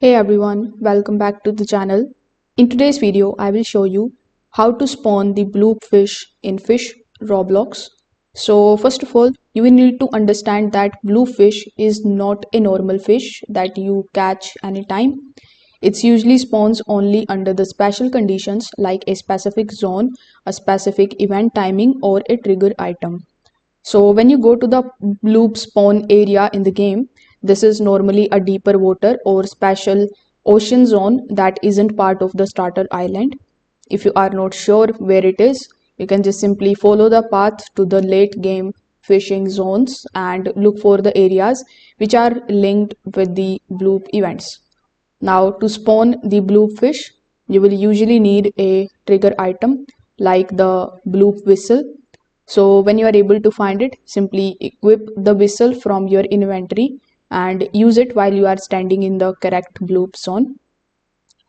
Hey everyone, welcome back to the channel. In today's video, I will show you how to spawn the bloop fish in Fisch Roblox. So first of all, you will need to understand that bloop fish is not a normal fish that you catch anytime. It usually spawns only under the special conditions like a specific zone, a specific event timing, or a trigger item. So when you go to the bloop spawn area in the game, this is normally a deeper water or special ocean zone that isn't part of the starter island. If you are not sure where it is, you can just simply follow the path to the late game fishing zones and look for the areas which are linked with the bloop events. Now to spawn the bloop fish, you will usually need a trigger item like the bloop whistle. So when you are able to find it, simply equip the whistle from your inventory and use it while you are standing in the correct bloop zone.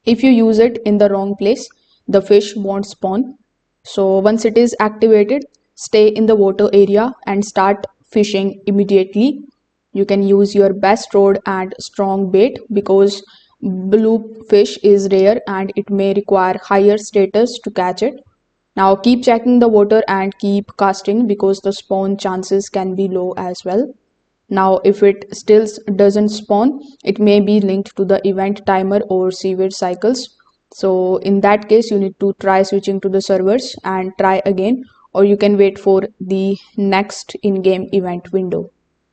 If you use it in the wrong place, the fish won't spawn. So once it is activated, stay in the water area and start fishing immediately. You can use your best rod and strong bait because bloop fish is rare and it may require higher status to catch it. Now keep checking the water and keep casting because the spawn chances can be low as well. Now if it still doesn't spawn, it may be linked to the event timer or seaweed cycles. So in that case, you need to try switching to the servers and try again, or you can wait for the next in-game event window.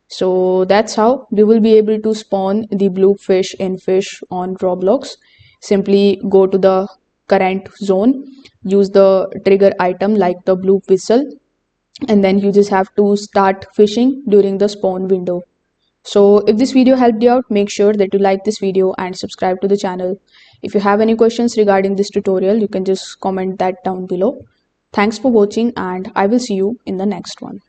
So that's how we will be able to spawn the bloop fish in Fish on Roblox. Simply go to the current zone, use the trigger item like the bloop whistle, and then you just have to start fishing during the spawn window. So if this video helped you out, make sure that you like this video and subscribe to the channel. If you have any questions regarding this tutorial, you can just comment that down below. Thanks for watching and I will see you in the next one.